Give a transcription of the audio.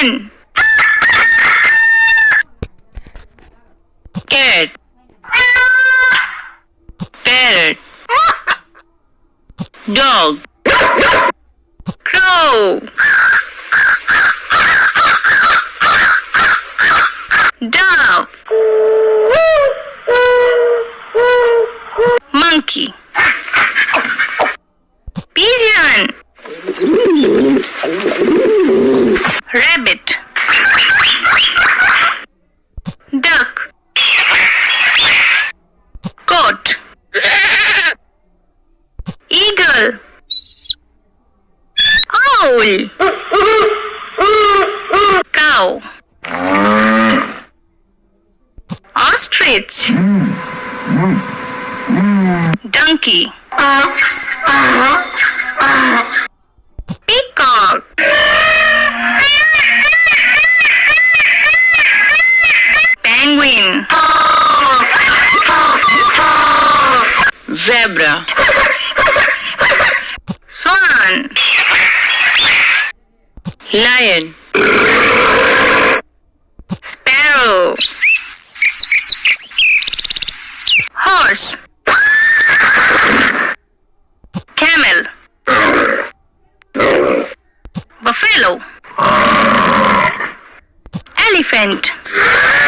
Lion. Cat. Parrot. Dog. Crow. Dove. Monkey. Pigeon. Rabbit. Duck. Goat. Eagle. Owl. Cow. Ostrich. Donkey. Peacock. Penguin. Zebra. Swan. Lion. Sparrow. Horse. Camel. Buffalo. Elephant.